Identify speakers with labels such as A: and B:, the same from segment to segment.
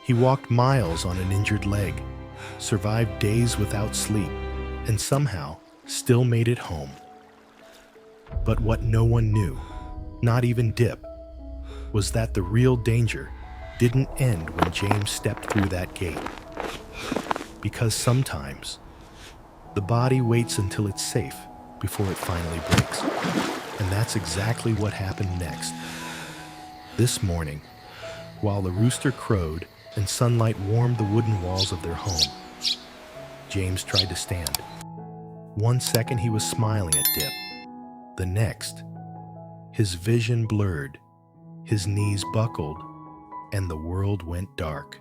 A: He walked miles on an injured leg, survived days without sleep, and somehow still made it home. But what no one knew, not even Dip, was that the real danger didn't end when James stepped through that gate. Because sometimes, the body waits until it's safe before it finally breaks. And that's exactly what happened next. This morning, while the rooster crowed and sunlight warmed the wooden walls of their home, James tried to stand. 1 second he was smiling at Dip. The next, his vision blurred, his knees buckled, and the world went dark.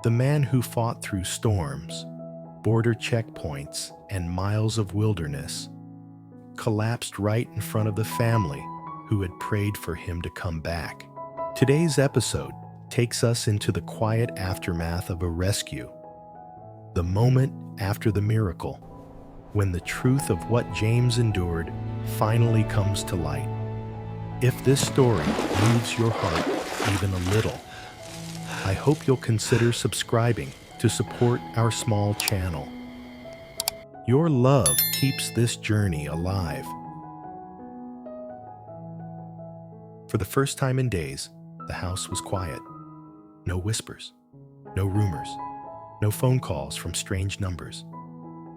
A: The man who fought through storms, border checkpoints, and miles of wilderness collapsed right in front of the family who had prayed for him to come back. Today's episode takes us into the quiet aftermath of a rescue, the moment after the miracle, when the truth of what James endured finally comes to light. If this story moves your heart even a little, I hope you'll consider subscribing to support our small channel. Your love keeps this journey alive. For the first time in days, the house was quiet. No whispers, no rumors, no phone calls from strange numbers.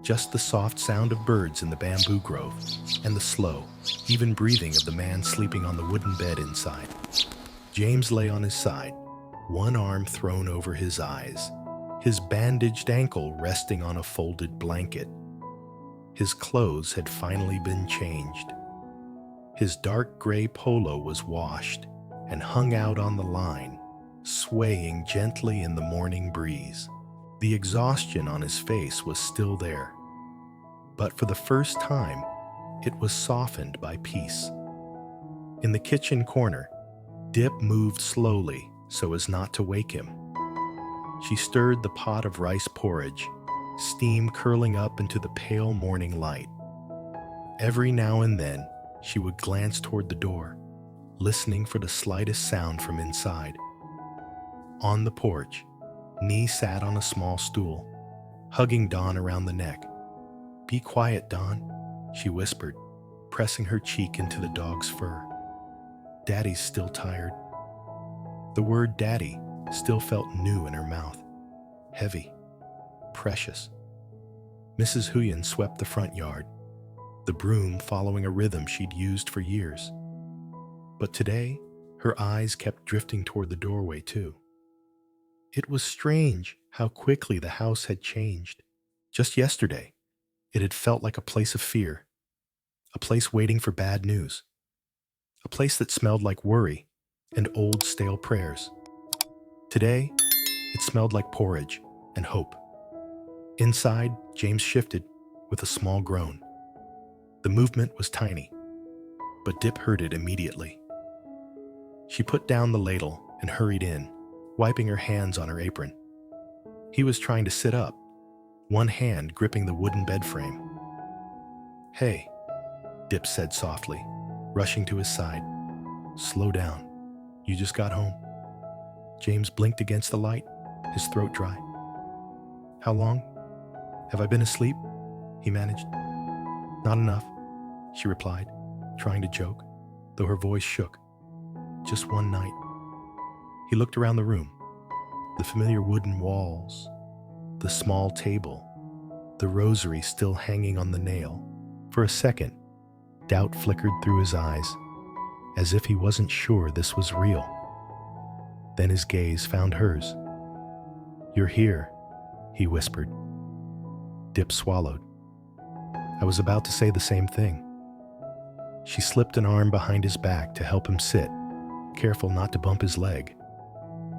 A: Just the soft sound of birds in the bamboo grove and the slow, even breathing of the man sleeping on the wooden bed inside. James lay on his side, one arm thrown over his eyes, his bandaged ankle resting on a folded blanket. His clothes had finally been changed. His dark gray polo was washed and hung out on the line, swaying gently in the morning breeze. The exhaustion on his face was still there, but for the first time, it was softened by peace. In the kitchen corner, Dip moved slowly so as not to wake him. She stirred the pot of rice porridge, steam curling up into the pale morning light. Every now and then, she would glance toward the door, listening for the slightest sound from inside. On the porch, Nee sat on a small stool, hugging Dawn around the neck. "Be quiet, Dawn," she whispered, pressing her cheek into the dog's fur. "Daddy's still tired." The word daddy still felt new in her mouth, heavy, precious. Mrs. Huyen swept the front yard, the broom following a rhythm she'd used for years. But today, her eyes kept drifting toward the doorway too. It was strange how quickly the house had changed. Just yesterday, it had felt like a place of fear, a place waiting for bad news, a place that smelled like worry and old stale prayers. Today, it smelled like porridge and hope. Inside, James shifted with a small groan. The movement was tiny, but Dip heard it immediately. She put down the ladle and hurried in, wiping her hands on her apron. He was trying to sit up, one hand gripping the wooden bed frame. "Hey," Dip said softly, rushing to his side. "Slow down. You just got home." James blinked against the light, his throat dry. "How long? Have I been asleep?" he managed. "Not enough," she replied, trying to joke, though her voice shook. "Just one night." He looked around the room. The familiar wooden walls, the small table, the rosary still hanging on the nail. For a second, doubt flickered through his eyes, as if he wasn't sure this was real. Then his gaze found hers. "You're here," he whispered. Dip swallowed. I was about to say the same thing. She slipped an arm behind his back to help him sit, careful not to bump his leg.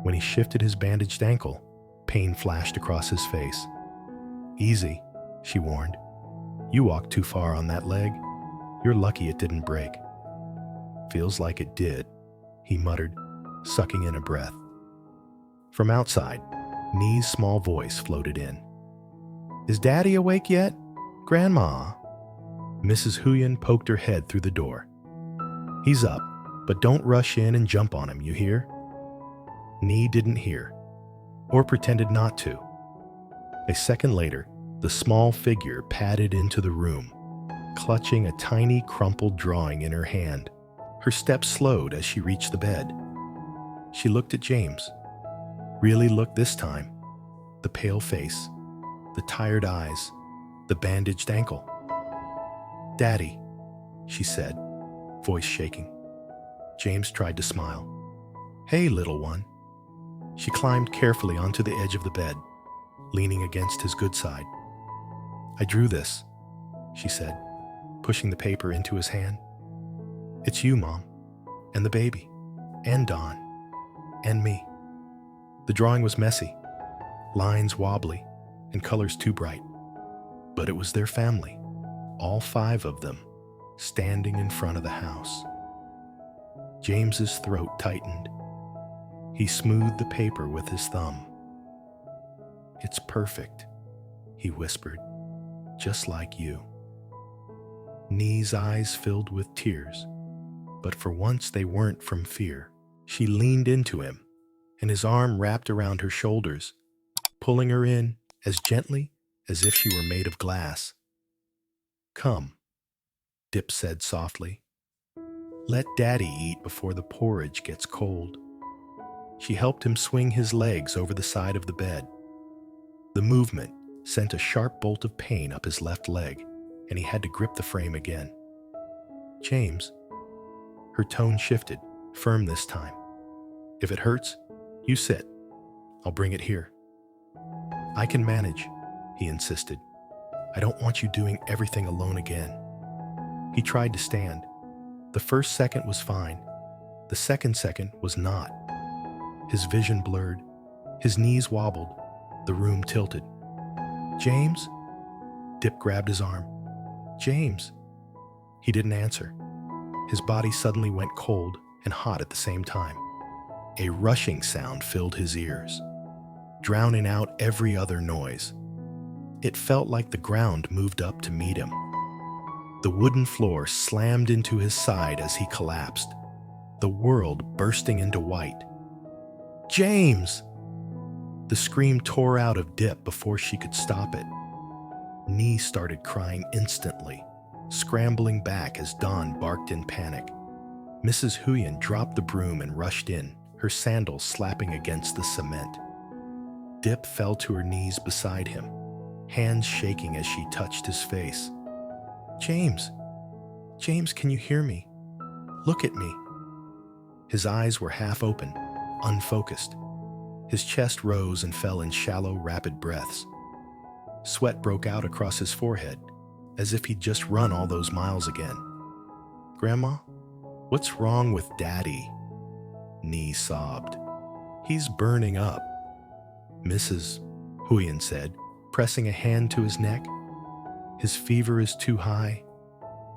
A: When he shifted his bandaged ankle, pain flashed across his face. "Easy," she warned. "You walked too far on that leg. You're lucky it didn't break." "Feels like it did," he muttered, sucking in a breath. From outside, Nee's small voice floated in. "Is Daddy awake yet? Grandma?" Mrs. Huyen poked her head through the door. "He's up, but don't rush in and jump on him, you hear?" Nee didn't hear. or pretended not to. A second later, the small figure padded into the room, clutching a tiny crumpled drawing in her hand. Her steps slowed as she reached the bed. She looked at James. Really looked this time. The pale face, the tired eyes, the bandaged ankle. "Daddy," she said, voice shaking. James tried to smile. "Hey, little one." She climbed carefully onto the edge of the bed, leaning against his good side. "I drew this," she said, pushing the paper into his hand. "It's you, Mom, and the baby, and Don, and me." The drawing was messy, lines wobbly, and colors too bright. But it was their family, all 5 of them, standing in front of the house. James's throat tightened. He smoothed the paper with his thumb. "It's perfect," he whispered, "just like you." Nee's eyes filled with tears, but for once they weren't from fear. She leaned into him, and his arm wrapped around her shoulders, pulling her in as gently as if she were made of glass. "Come," Dip said softly. "Let Daddy eat before the porridge gets cold." She helped him swing his legs over the side of the bed. The movement sent a sharp bolt of pain up his left leg, and he had to grip the frame again. "James," her tone shifted, firm this time. "If it hurts, you sit. I'll bring it here." "I can manage," he insisted. "I don't want you doing everything alone again." He tried to stand. The first second was fine. The second second was not. His vision blurred. His knees wobbled. The room tilted. "James?" Dip grabbed his arm. "James?" He didn't answer. His body suddenly went cold and hot at the same time. A rushing sound filled his ears, drowning out every other noise. It felt like the ground moved up to meet him. The wooden floor slammed into his side as he collapsed, the world bursting into white. "James!" The scream tore out of Dip before she could stop it. Nee started crying instantly, scrambling back as Don barked in panic. Mrs. Huyen dropped the broom and rushed in, her sandals slapping against the cement. Dip fell to her knees beside him, hands shaking as she touched his face. "James! James, can you hear me? Look at me." His eyes were half open, unfocused. His chest rose and fell in shallow, rapid breaths. Sweat broke out across his forehead, as if he'd just run all those miles again. "Grandma, what's wrong with Daddy?" Nee sobbed. "He's burning up." "Mrs. Huyen said, pressing a hand to his neck. "His fever is too high.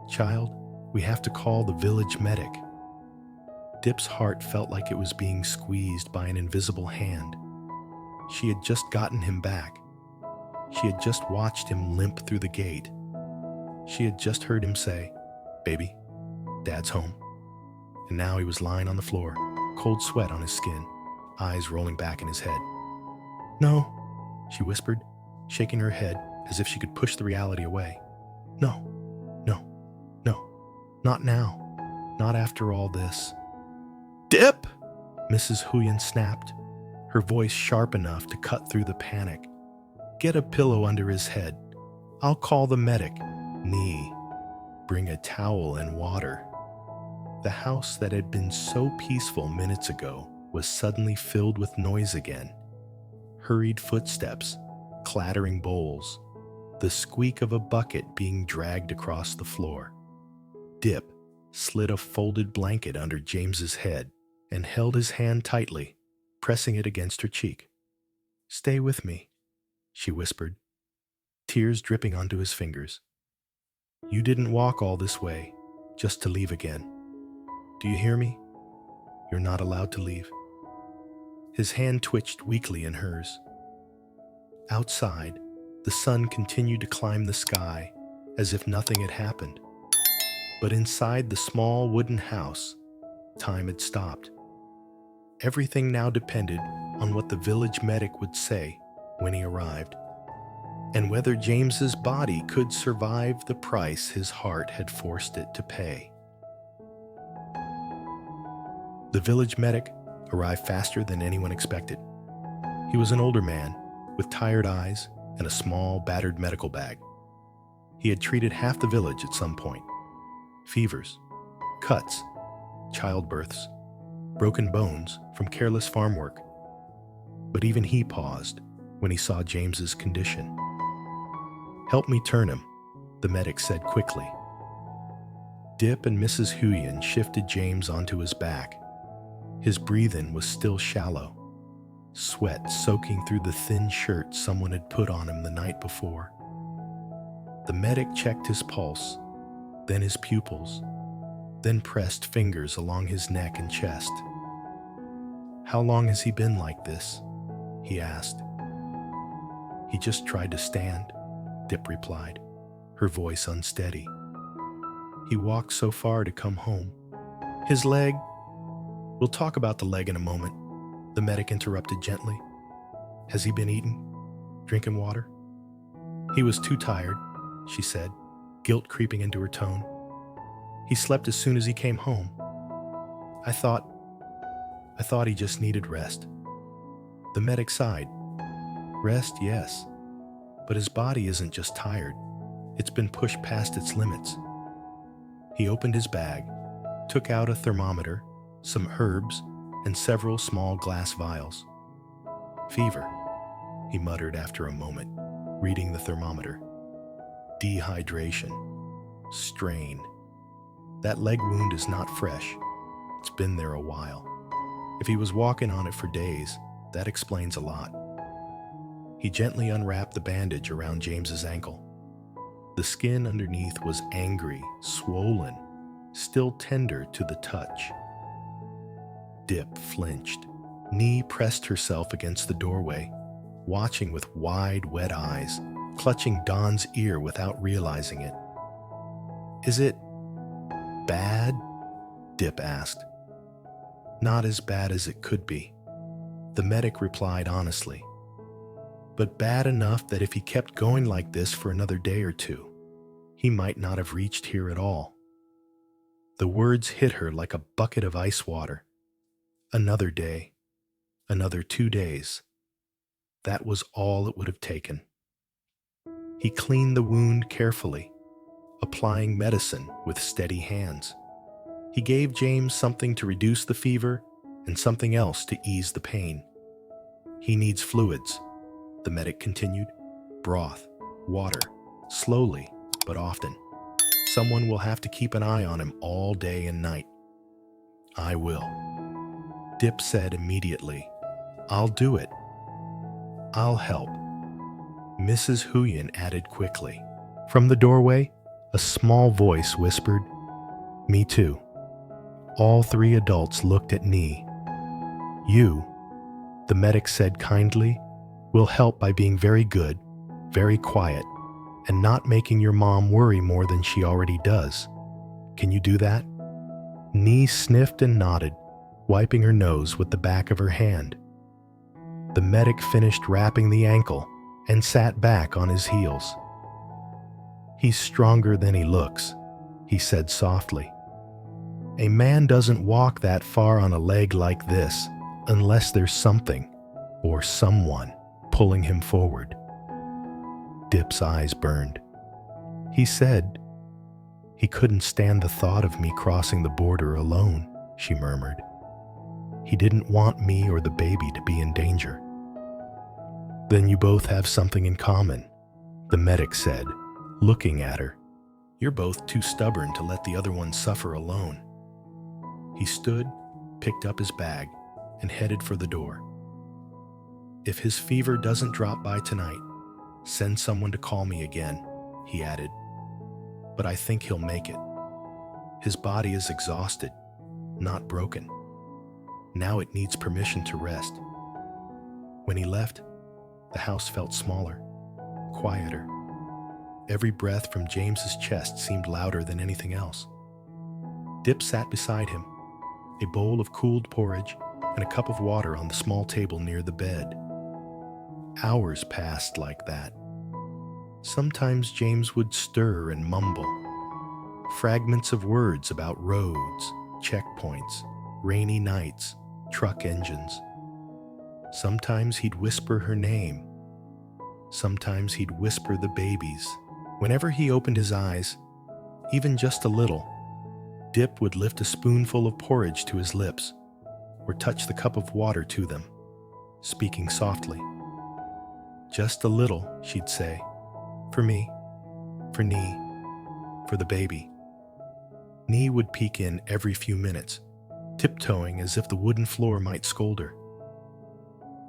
A: Child, we have to call the village medic." Dip's heart felt like it was being squeezed by an invisible hand. She had just gotten him back. She had just watched him limp through the gate. She had just heard him say, "Baby, Dad's home." And now he was lying on the floor, cold sweat on his skin, eyes rolling back in his head. "No," she whispered, shaking her head as if she could push the reality away. "No, no, no, not now, not after all this." "Dip!" Mrs. Huyen snapped, her voice sharp enough to cut through the panic. "Get a pillow under his head. I'll call the medic." "Nee, bring a towel and water." The house that had been so peaceful minutes ago was suddenly filled with noise again. Hurried footsteps, clattering bowls, the squeak of a bucket being dragged across the floor. Dip slid a folded blanket under James's head and held his hand tightly, pressing it against her cheek. "Stay with me," she whispered, tears dripping onto his fingers. "You didn't walk all this way just to leave again. Do you hear me? You're not allowed to leave." His hand twitched weakly in hers. Outside, the sun continued to climb the sky as if nothing had happened. But inside the small wooden house, time had stopped. Everything now depended on what the village medic would say when he arrived, and whether James's body could survive the price his heart had forced it to pay. The village medic arrived faster than anyone expected. He was an older man with tired eyes and a small, battered medical bag. He had treated half the village at some point. Fevers, cuts, childbirths, broken bones from careless farm work. But even he paused when he saw James's condition. "Help me turn him," the medic said quickly. Dip and Mrs. Huyen shifted James onto his back. His breathing was still shallow, sweat soaking through the thin shirt someone had put on him the night before. The medic checked his pulse, then his pupils, then pressed fingers along his neck and chest. "How long has he been like this?" he asked. "He just tried to stand," Dip replied, her voice unsteady. "He walked so far to come home. His leg—" "We'll talk about the leg in a moment," the medic interrupted gently. "Has he been eating? Drinking water?" "He was too tired," she said, guilt creeping into her tone. "He slept as soon as he came home. I thought he just needed rest." The medic sighed. "Rest, yes. But his body isn't just tired. It's been pushed past its limits." He opened his bag, took out a thermometer, some herbs, and several small glass vials. "Fever," he muttered after a moment, reading the thermometer. "Dehydration. Strain. That leg wound is not fresh. It's been there a while. If he was walking on it for days, that explains a lot." He gently unwrapped the bandage around James's ankle. The skin underneath was angry, swollen, still tender to the touch. Dip flinched. Nee pressed herself against the doorway, watching with wide, wet eyes, clutching Don's ear without realizing it. "Is it bad?" Dip asked. "Not as bad as it could be," the medic replied honestly. "But bad enough that if he kept going like this for another day or two, he might not have reached here at all." The words hit her like a bucket of ice water. Another day, another 2 days. That was all it would have taken. He cleaned the wound carefully, applying medicine with steady hands. He gave James something to reduce the fever and something else to ease the pain. "He needs fluids," the medic continued. "Broth, water, slowly but often. Someone will have to keep an eye on him all day and night." "I will," Dip said immediately. "I'll do it. I'll help," Mrs. Huyen added quickly. From the doorway, a small voice whispered, "Me too." All three adults looked at Nee. "You," the medic said kindly, "will help by being very good, very quiet, and not making your mom worry more than she already does. Can you do that?" Nee sniffed and nodded, wiping her nose with the back of her hand. The medic finished wrapping the ankle and sat back on his heels. "He's stronger than he looks," he said softly. "A man doesn't walk that far on a leg like this unless there's something or someone pulling him forward." Dip's eyes burned. "He said he couldn't stand the thought of me crossing the border alone," she murmured. "He didn't want me or the baby to be in danger." "Then you both have something in common," the medic said, looking at her. "You're both too stubborn to let the other one suffer alone." He stood, picked up his bag, and headed for the door. "If his fever doesn't drop by tonight, send someone to call me again," he added. "But I think he'll make it. His body is exhausted, not broken. Now it needs permission to rest." When he left, the house felt smaller, quieter. Every breath from James's chest seemed louder than anything else. Dip sat beside him, a bowl of cooled porridge, and a cup of water on the small table near the bed. Hours passed like that. Sometimes James would stir and mumble, fragments of words about roads, checkpoints, rainy nights, truck engines. Sometimes he'd whisper her name. Sometimes he'd whisper the baby's. Whenever he opened his eyes, even just a little, Dip would lift a spoonful of porridge to his lips or touch the cup of water to them, speaking softly. Just a little, she'd say, for me, for Nee, for the baby. Nee would peek in every few minutes, tiptoeing as if the wooden floor might scold her.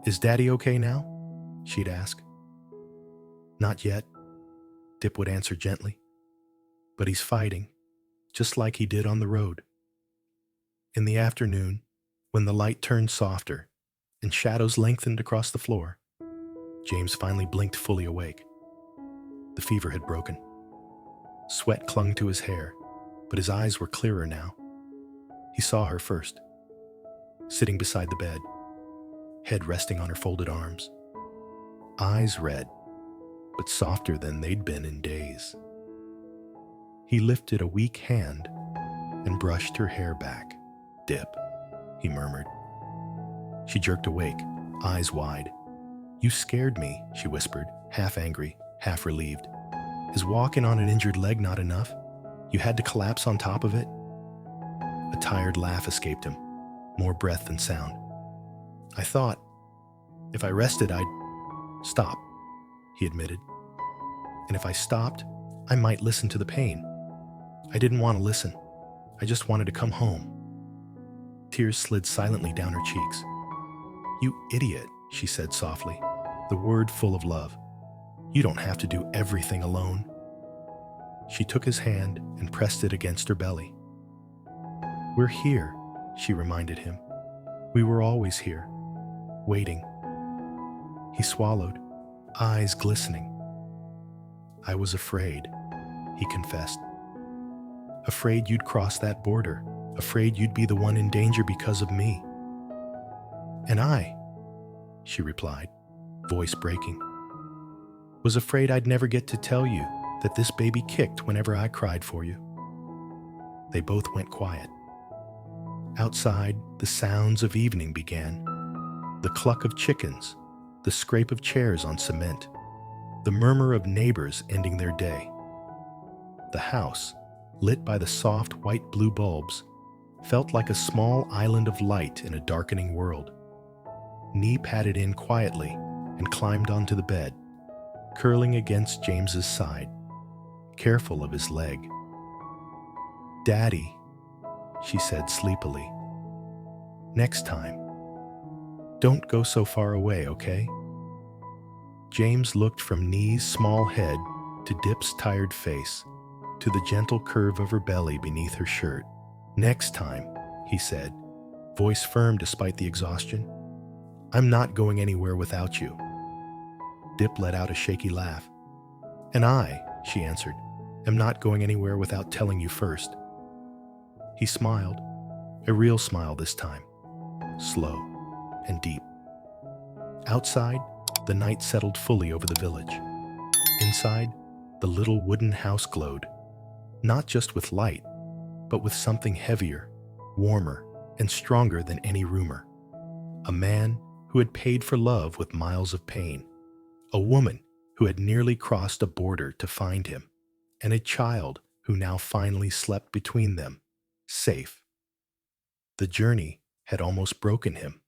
A: Is Daddy okay now? She'd ask. Not yet, Dip would answer gently. But he's fighting, just like he did on the road. In the afternoon, when the light turned softer and shadows lengthened across the floor, James finally blinked fully awake. The fever had broken. Sweat clung to his hair, but his eyes were clearer now. He saw her first, sitting beside the bed, head resting on her folded arms. Eyes red, but softer than they'd been in days. He lifted a weak hand and brushed her hair back. Dip, he murmured. She jerked awake, eyes wide. You scared me, she whispered, half angry, half relieved. Is walking on an injured leg not enough? You had to collapse on top of it? A tired laugh escaped him, more breath than sound. I thought, if I rested, I'd stop, he admitted. And if I stopped, I might listen to the pain. I didn't want to listen. I just wanted to come home. Tears slid silently down her cheeks. You idiot, she said softly, the word full of love. You don't have to do everything alone. She took his hand and pressed it against her belly. We're here, she reminded him. We were always here, waiting. He swallowed, eyes glistening. I was afraid, he confessed. Afraid you'd cross that border, afraid you'd be the one in danger because of me. And I, she replied, voice breaking, was afraid I'd never get to tell you that this baby kicked whenever I cried for you. They both went quiet. Outside, the sounds of evening began. The cluck of chickens, the scrape of chairs on cement, the murmur of neighbors ending their day. The house, lit by the soft white-blue bulbs, felt like a small island of light in a darkening world. Nee padded in quietly and climbed onto the bed, curling against James's side, careful of his leg. Daddy, she said sleepily. Next time. Don't go so far away, okay? James looked from Nee's small head to Dip's tired face, to the gentle curve of her belly beneath her shirt. Next time, he said, voice firm despite the exhaustion. I'm not going anywhere without you. Dip let out a shaky laugh. And I, she answered, am not going anywhere without telling you first. He smiled, a real smile this time, slow and deep. Outside, the night settled fully over the village. Inside, the little wooden house glowed, not just with light, but with something heavier, warmer, and stronger than any rumor. A man who had paid for love with miles of pain, a woman who had nearly crossed a border to find him, and a child who now finally slept between them, safe. The journey had almost broken him,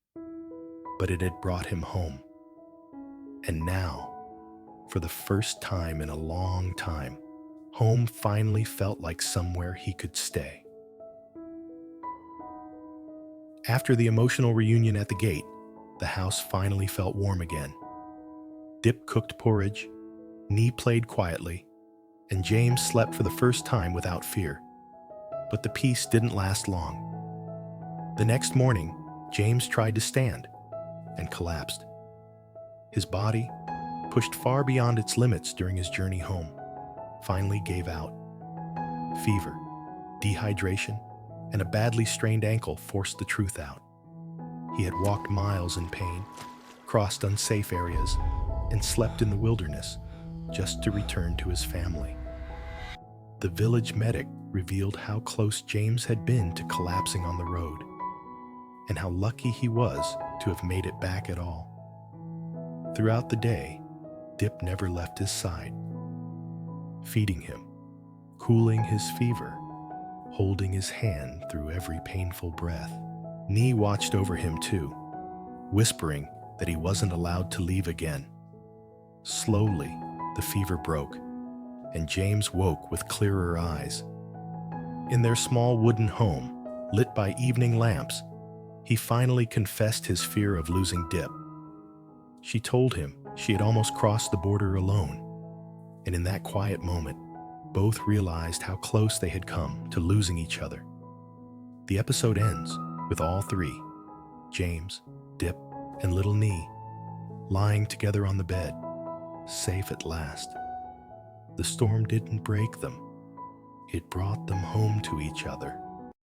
A: but it had brought him home. And now, for the first time in a long time, home finally felt like somewhere he could stay. After the emotional reunion at the gate, the house finally felt warm again. Dip cooked porridge, Nee played quietly, and James slept for the first time without fear. But the peace didn't last long. The next morning, James tried to stand and collapsed. His body, pushed far beyond its limits during his journey home, finally gave out. Fever, dehydration, and a badly strained ankle forced the truth out. He had walked miles in pain, crossed unsafe areas, and slept in the wilderness just to return to his family. The village medic revealed how close James had been to collapsing on the road, and how lucky he was to have made it back at all. Throughout the day, Dip never left his side, feeding him, cooling his fever, holding his hand through every painful breath. Nee watched over him too, whispering that he wasn't allowed to leave again. Slowly, the fever broke, and James woke with clearer eyes. In their small wooden home, lit by evening lamps, he finally confessed his fear of losing Dip. She told him she had almost crossed the border alone, and in that quiet moment, both realized how close they had come to losing each other. The episode ends with all three, James, Dip, and little Nee, lying together on the bed, safe at last. The storm didn't break them. It brought them home to each other.